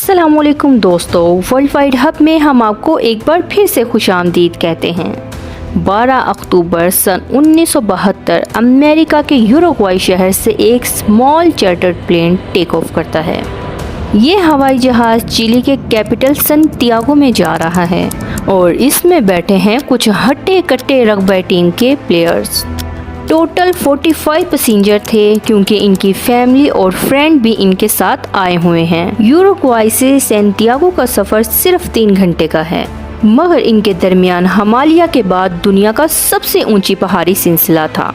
अस्सलाम वालेकुम दोस्तों, वर्ल्ड वाइड हब में हम आपको एक बार फिर से खुशामदीद कहते हैं। 12 अक्टूबर सन 1972 अमेरिका के यूरुग्वाई शहर से एक small chartered plane take off करता है। ये हवाई जहाज़ चिली के कैपिटल सैंटियागो में जा रहा है और इसमें बैठे हैं कुछ हट्टे कट्टे रग्बी टीम के प्लेयर्स। टोटल 45 पैसेंजर थे क्योंकि इनकी फैमिली और फ्रेंड भी इनके साथ आए हुए हैं। यूरुग्वाई से सैंटियागो का सफ़र सिर्फ 3 घंटे का है, मगर इनके दरमियान हिमालय के बाद दुनिया का सबसे ऊंची पहाड़ी सिलसिला था।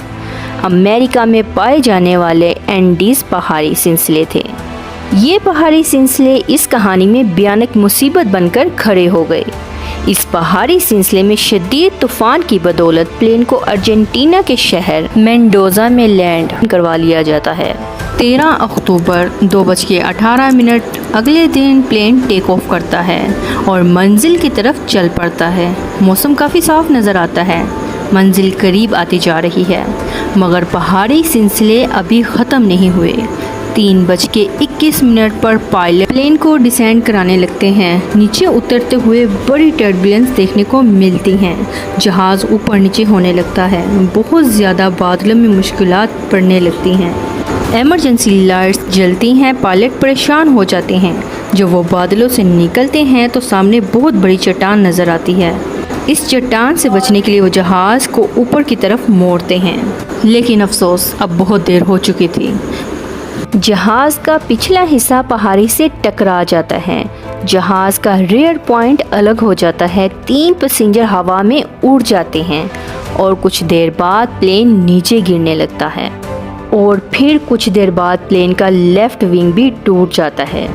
अमेरिका में पाए जाने वाले एंडीज पहाड़ी सिलसिले थे। ये पहाड़ी सिलसिले इस कहानी में भयानक मुसीबत बनकर खड़े हो गए। इस पहाड़ी सिलसिले में शदीद तूफान की बदौलत प्लेन को अर्जेंटीना के शहर मेंडोजा में लैंड करवा लिया जाता है। 13 अक्टूबर 2:18 अगले दिन प्लेन टेक ऑफ करता है और मंजिल की तरफ चल पड़ता है। मौसम काफ़ी साफ नज़र आता है, मंजिल करीब आती जा रही है, मगर पहाड़ी सिलसिले अभी ख़त्म नहीं हुए। 3:21 पर पायलट प्लेन को डिसेंड कराने लगते हैं। नीचे उतरते हुए बड़ी टर्बुलेंस देखने को मिलती हैं। जहाज़ ऊपर नीचे होने लगता है। बहुत ज़्यादा बादलों में मुश्किलात पड़ने लगती हैं। इमरजेंसी लाइट्स जलती हैं। पायलट परेशान हो जाते हैं। जब वो बादलों से निकलते हैं तो सामने बहुत बड़ी चट्टान नज़र आती है। इस चट्टान से बचने के लिए वो जहाज़ को ऊपर की तरफ मोड़ते हैं, लेकिन अफसोस अब बहुत देर हो चुकी थी। जहाज़ का पिछला हिस्सा पहाड़ी से टकरा जाता है। जहाज़ का रियर पॉइंट अलग हो जाता है। 3 पैसेंजर हवा में उड़ जाते हैं और कुछ देर बाद प्लेन नीचे गिरने लगता है और फिर कुछ देर बाद प्लेन का लेफ्ट विंग भी टूट जाता है,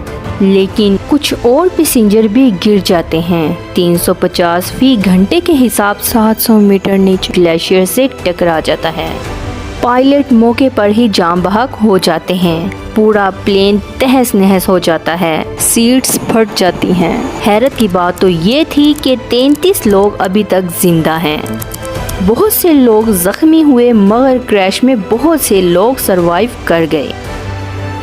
लेकिन कुछ और पैसेंजर भी गिर जाते हैं। 350 फीट घंटे के हिसाब 700 मीटर नीचे ग्लेशियर से टकरा जाता है। पायलट मौके पर ही जाम बहक हो जाते हैं। पूरा प्लेन तहस नहस हो जाता है। सीट्स फट जाती हैं। हैरत की बात तो ये थी कि 33 लोग अभी तक जिंदा हैं। बहुत से लोग जख्मी हुए, मगर क्रैश में बहुत से लोग सरवाइव कर गए।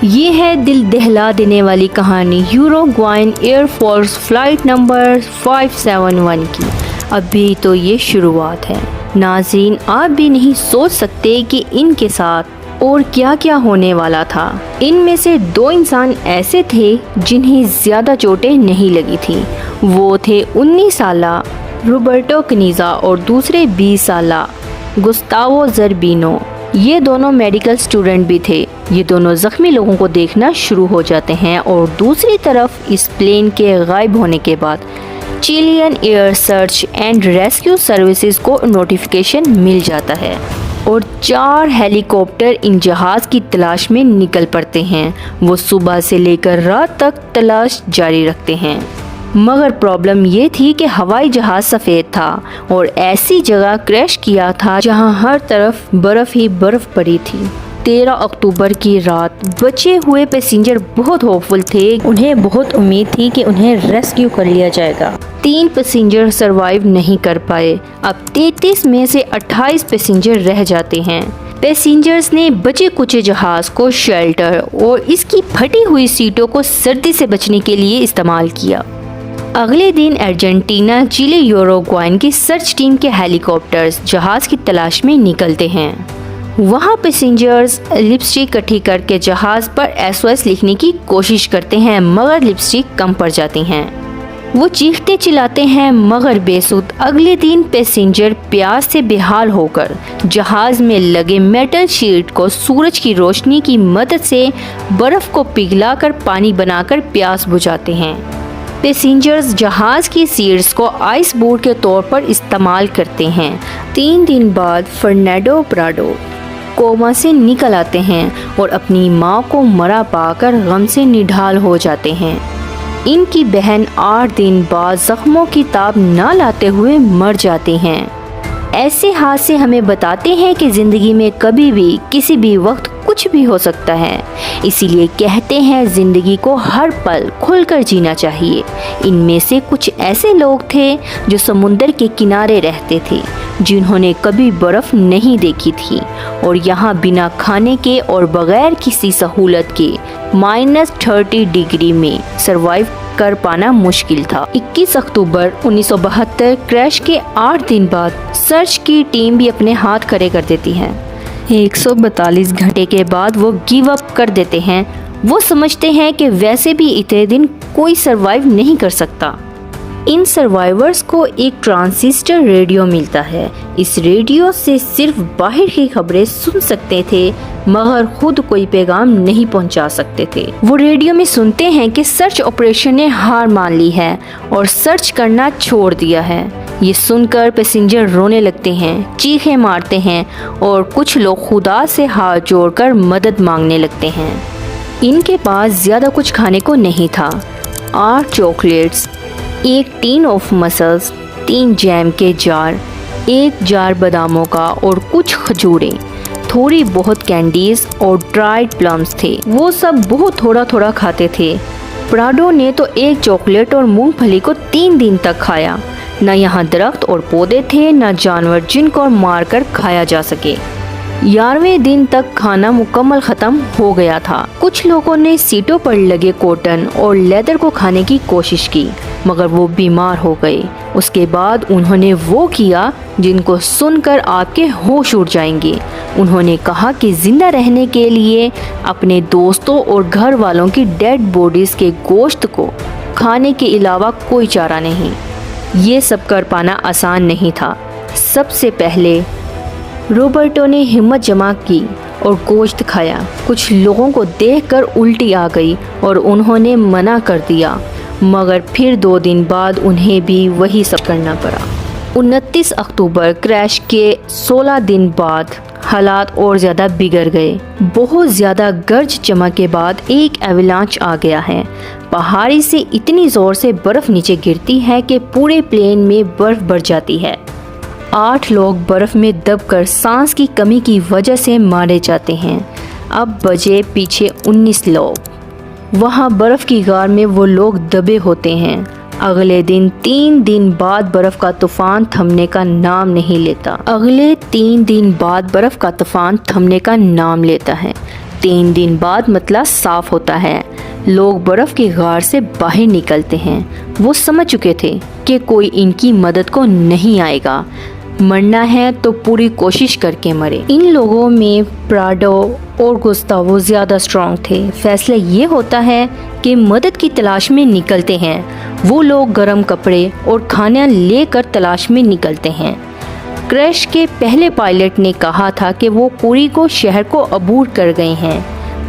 ये है दिल दहला देने वाली कहानी यूरुग्वाइन एयरफोर्स फ्लाइट नंबर 571 की। अभी तो ये शुरुआत है। नाज़रीन, आप भी नहीं सोच सकते कि इनके साथ और क्या क्या होने वाला था। इनमें से 2 इंसान ऐसे थे जिन्हें ज़्यादा चोटें नहीं लगी थी। वो थे 19 साला रोबर्टो कनीज़ा और दूसरे 20 साला गुस्तावो ज़रबीनो। ये दोनों मेडिकल स्टूडेंट भी थे। ये दोनों ज़ख्मी लोगों को देखना शुरू हो जाते हैं और दूसरी तरफ इस प्लेन के गायब होने के बाद Chilean air search and rescue services को नोटिफिकेशन मिल जाता है और 4 हेलीकॉप्टर इन जहाज़ की तलाश में निकल पड़ते हैं। वो सुबह से लेकर रात तक तलाश जारी रखते हैं, मगर प्रॉब्लम ये थी कि हवाई जहाज़ सफ़ेद था और ऐसी जगह क्रैश किया था जहां हर तरफ बर्फ़ ही बर्फ़ पड़ी थी। 13 अक्टूबर की रात बचे हुए पैसेंजर बहुत होपफुल थे। उन्हें बहुत उम्मीद थी कि उन्हें रेस्क्यू कर लिया जाएगा। 3 पैसेंजर सरवाइव नहीं कर पाए। अब 33 में से 28 पैसेंजर रह जाते हैं। पैसेंजर्स ने बचे कुचे जहाज़ को शेल्टर और इसकी फटी हुई सीटों को सर्दी से बचने के लिए इस्तेमाल किया। अगले दिन अर्जेंटीना, चिली, यूरुग्वाई की सर्च टीम के हेलीकॉप्टर्स जहाज़ की तलाश में निकलते हैं। वहाँ पैसेंजर्स लिपस्टिक इकट्ठी करके जहाज़ पर SOS लिखने की कोशिश करते हैं, मगर लिपस्टिक कम पड़ जाती हैं। वो चीखते चिल्लाते हैं, मगर बेसुध। अगले दिन पैसेंजर प्यास से बेहाल होकर जहाज़ में लगे मेटल शीट को सूरज की रोशनी की मदद से बर्फ़ को पिघलाकर पानी बनाकर प्यास बुझाते हैं। पैसेंजर्स जहाज़ की सीट्स को आइस बोर्ड के तौर पर इस्तेमाल करते हैं। 3 दिन बाद फर्नांडो प्राडो कोमा से निकल आते हैं और अपनी माँ को मरा पाकर गम से निढाल हो जाते हैं। इनकी बहन 8 दिन बाद जख्मों की ताब न लाते हुए मर जाती हैं। ऐसे हादसे हमें बताते हैं कि ज़िंदगी में कभी भी किसी भी वक्त कुछ भी हो सकता है। इसीलिए कहते हैं जिंदगी को हर पल खुलकर जीना चाहिए। इनमें से कुछ ऐसे लोग थे जो समुंदर के किनारे रहते थे, जिन्होंने कभी बर्फ नहीं देखी थी और यहाँ बिना खाने के और बगैर किसी सहूलत के -30 डिग्री में सरवाइव कर पाना मुश्किल था। 21 अक्टूबर 1972 क्रैश के 8 दिन बाद सर्च की टीम भी अपने हाथ खड़े कर देती है। 142 घंटे के बाद वो गिव अप कर देते हैं। वो समझते हैं कि वैसे भी इतने दिन कोई सरवाइव नहीं कर सकता। इन सर्वाइवर्स को एक ट्रांजिस्टर रेडियो मिलता है। इस रेडियो से सिर्फ बाहर की खबरें सुन सकते थे, मगर खुद कोई पैगाम नहीं पहुंचा सकते थे। वो रेडियो में सुनते हैं कि सर्च ऑपरेशन ने हार मान ली है और सर्च करना छोड़ दिया है। ये सुनकर पैसेंजर रोने लगते हैं, चीखें मारते हैं और कुछ लोग खुदा से हाथ जोड़कर मदद मांगने लगते हैं। इनके पास ज़्यादा कुछ खाने को नहीं था। 8 chocolates, 1 tin of muscles, 3 jam के जार, 1 जार बादामों का और कुछ खजूरें, थोड़ी बहुत कैंडीज और ड्राइड प्लम्स थे। वो सब बहुत थोड़ा थोड़ा खाते थे। प्राडो ने तो 1 चॉकलेट और मूंगफली को 3 दिन तक खाया। न यहाँ दरख्त और पौधे थे, न जानवर जिनको मार कर खाया जा सके। 11वें दिन तक खाना मुकम्मल ख़त्म हो गया था। कुछ लोगों ने सीटों पर लगे कॉटन और लेदर को खाने की कोशिश की, मगर वो बीमार हो गए। उसके बाद उन्होंने वो किया जिनको सुनकर आपके होश उड़ जाएंगे। उन्होंने कहा कि जिंदा रहने के लिए अपने दोस्तों और घर वालों की डेड बॉडीज़ के गोश्त को खाने के अलावा कोई चारा नहीं। ये सब कर पाना आसान नहीं था। सबसे पहले रॉबर्टो ने हिम्मत जमा की और गोश्त खाया। कुछ लोगों को देखकर उल्टी आ गई और उन्होंने मना कर दिया, मगर फिर 2 दिन बाद उन्हें भी वही सब करना पड़ा। 29 अक्टूबर क्रैश के 16 दिन बाद हालात और ज़्यादा बिगड़ गए। बहुत ज़्यादा गर्ज चमक के बाद एक एवलांच आ गया है। पहाड़ी से इतनी ज़ोर से बर्फ़ नीचे गिरती है कि पूरे प्लेन में बर्फ़ भर जाती है। 8 लोग बर्फ़ में दबकर सांस की कमी की वजह से मारे जाते हैं। अब बचे पीछे 19 लोग। वहाँ बर्फ़ की गार में वो लोग दबे होते हैं। अगले दिन 3 दिन बाद बर्फ़ का तूफ़ान थमने का नाम नहीं लेता। 3 दिन बाद मतलब साफ होता है। लोग बर्फ़ की गार से बाहर निकलते हैं। वो समझ चुके थे कि कोई इनकी मदद को नहीं आएगा। मरना है तो पूरी कोशिश करके मरे। इन लोगों में प्राडो और गुस्तावो ज़्यादा स्ट्रॉन्ग थे। फैसला ये होता है कि मदद की तलाश में निकलते हैं। वो लोग गर्म कपड़े और खाना लेकर तलाश में निकलते हैं। क्रैश के पहले पायलट ने कहा था कि वो पुरी को शहर को अबूर कर गए हैं।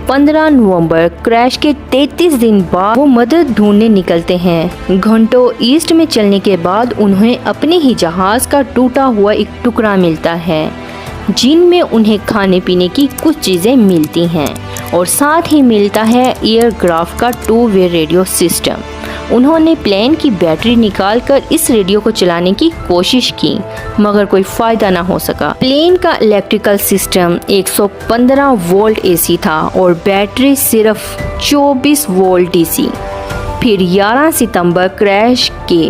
15 नवंबर क्रैश के 33 दिन बाद वो मदद ढूंढने निकलते हैं। घंटों ईस्ट में चलने के बाद उन्हें अपने ही जहाज़ का टूटा हुआ एक टुकड़ा मिलता है, जिनमें उन्हें खाने पीने की कुछ चीज़ें मिलती हैं और साथ ही मिलता है एयरक्राफ्ट का 2-वे रेडियो सिस्टम। उन्होंने प्लेन की बैटरी निकालकर इस रेडियो को चलाने की कोशिश की, मगर कोई फ़ायदा ना हो सका। प्लेन का इलेक्ट्रिकल सिस्टम 115 वोल्ट एसी था और बैटरी सिर्फ 24 वोल्ट डीसी। फिर 11 सितंबर क्रैश के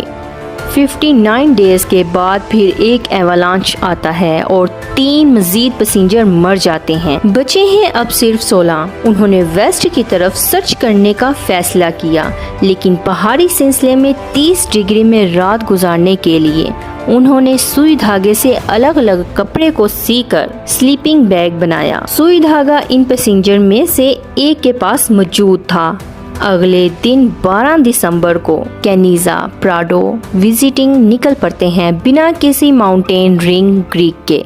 59 डेज़ के बाद फिर एक एवलांच आता है और 3 मजीद पैसेंजर मर जाते हैं। बचे हैं अब सिर्फ 16। उन्होंने वेस्ट की तरफ सर्च करने का फैसला किया, लेकिन पहाड़ी सिलसिले में 30 डिग्री में रात गुजारने के लिए उन्होंने सुई धागे से अलग अलग कपड़े को सीकर स्लीपिंग बैग बनाया। सुई धागा इन पैसेंजर में से एक के पास मौजूद था। अगले दिन 12 दिसंबर को कैनिजा प्राडो विजिटिंग निकल पड़ते हैं, बिना किसी माउंटेन रिंग क्रीक के,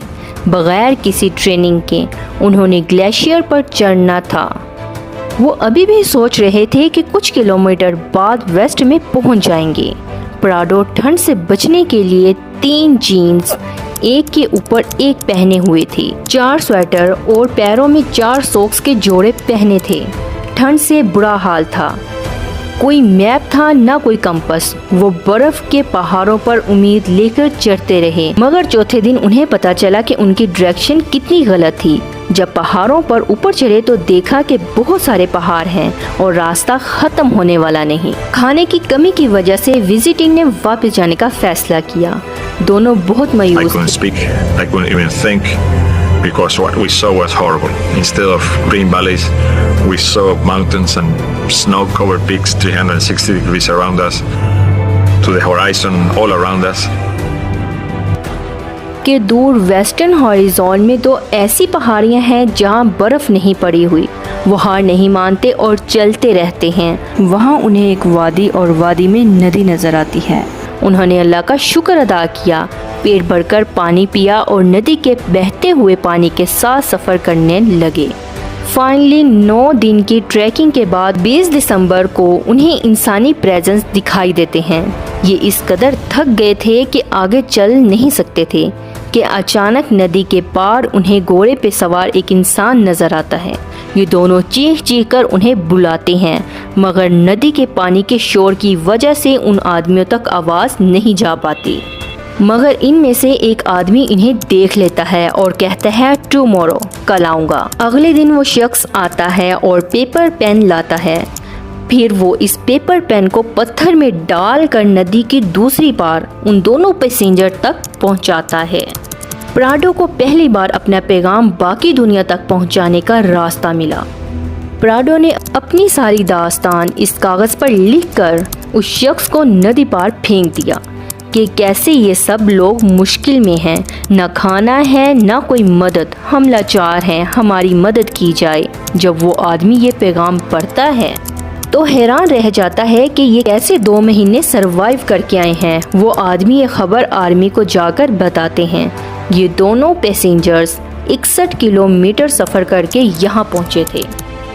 बगैर किसी ट्रेनिंग के। उन्होंने ग्लेशियर पर चढ़ना था। वो अभी भी सोच रहे थे कि कुछ किलोमीटर बाद वेस्ट में पहुंच जाएंगे। प्राडो ठंड से बचने के लिए 3 जीन्स एक के ऊपर एक पहने हुए थे, 4 स्वेटर और पैरों में 4 सॉक्स के जोड़े पहने थे। ठंड से बुरा हाल था। कोई मैप था ना कोई कंपास। वो बर्फ के पहाड़ों पर उम्मीद लेकर चढ़ते रहे, मगर चौथे दिन उन्हें पता चला कि उनकी डायरेक्शन कितनी गलत थी। जब पहाड़ों पर ऊपर चढ़े तो देखा कि बहुत सारे पहाड़ हैं और रास्ता खत्म होने वाला नहीं। खाने की कमी की वजह से विजिटिंग ने वापस जाने का फैसला किया। दोनों बहुत I मायूस couldn't speak, I couldn't even think, because what we saw was horrible. Instead of green valleys, we saw mountains and snow-covered peaks 360 degrees around us, to the horizon all around us. के दूर western horizon में तो ऐसी पहाड़ियां हैं जहां बर्फ नहीं पड़ी हुई। वो हार नहीं मानते और चलते रहते हैं। वहां उन्हें एक वादी और वादी में नदी नजर आती है। उन्होंने अल्लाह का शुक्र अदा किया, पेट भरकर पानी पिया और नदी के बहते हुए पानी के साथ सफ़र करने लगे। फाइनली 9 दिन की ट्रैकिंग के बाद 20 दिसंबर को उन्हें इंसानी प्रेजेंस दिखाई देते हैं। ये इस कदर थक गए थे कि आगे चल नहीं सकते थे कि अचानक नदी के पार उन्हें घोड़े पे सवार एक इंसान नजर आता है। ये दोनों चीख चीख कर उन्हें बुलाते हैं, मगर नदी के पानी के शोर की वजह से उन आदमियों तक आवाज़ नहीं जा पाती। मगर इनमें से एक आदमी इन्हें देख लेता है और कहता है टुमारो, कल आऊँगा। अगले दिन वो शख्स आता है और पेपर पेन लाता है। फिर वो इस पेपर पेन को पत्थर में डालकर नदी की दूसरी पार उन दोनों पैसेंजर तक पहुंचाता है। प्राडो को पहली बार अपना पैगाम बाकी दुनिया तक पहुंचाने का रास्ता मिला। प्राडो ने अपनी सारी दास्तान इस कागज़ पर लिखकर उस शख्स को नदी पार फेंक दिया कि कैसे ये सब लोग मुश्किल में हैं, न खाना है न कोई मदद, हम लाचार हैं, हमारी मदद की जाए। जब वो आदमी ये पैगाम पढ़ता है तो हैरान रह जाता है कि ये कैसे 2 महीने सरवाइव करके आए हैं। वो आदमी ये खबर आर्मी को जाकर बताते हैं। ये दोनों पैसेंजर्स 61 किलोमीटर सफ़र करके यहाँ पहुँचे थे।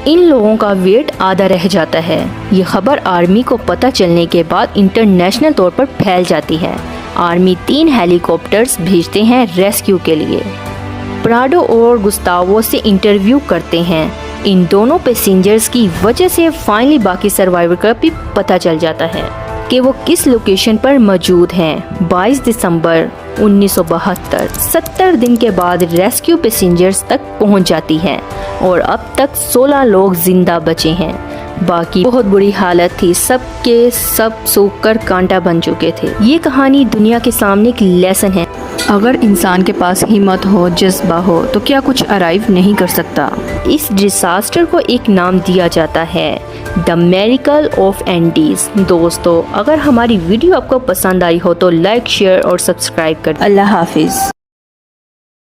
इन लोगों का वेट आधा रह जाता है। ये खबर आर्मी को पता चलने के बाद इंटरनेशनल तौर पर फैल जाती है। आर्मी 3 हेलीकॉप्टर्स भेजते हैं रेस्क्यू के लिए। प्राडो और गुस्तावो से इंटरव्यू करते हैं। इन दोनों पैसेंजर्स की वजह से फाइनली बाकी सर्वाइवर का भी पता चल जाता है कि वो किस लोकेशन पर मौजूद हैं। 22 दिसंबर 1972 70 दिन के बाद रेस्क्यू पैसेंजर्स तक पहुंच जाती है और अब तक 16 लोग जिंदा बचे हैं। बाकी बहुत बुरी हालत थी, सबके सब सूख कर कांटा बन चुके थे। ये कहानी दुनिया के सामने एक लेसन है। अगर इंसान के पास हिम्मत हो, जज्बा हो तो क्या कुछ अराइव नहीं कर सकता। इस डिजास्टर को एक नाम दिया जाता है द मिरेकल ऑफ एंडीज। दोस्तों, अगर हमारी वीडियो आपको पसंद आई हो तो लाइक, शेयर और सब्सक्राइब कर। अल्लाह हाफिज।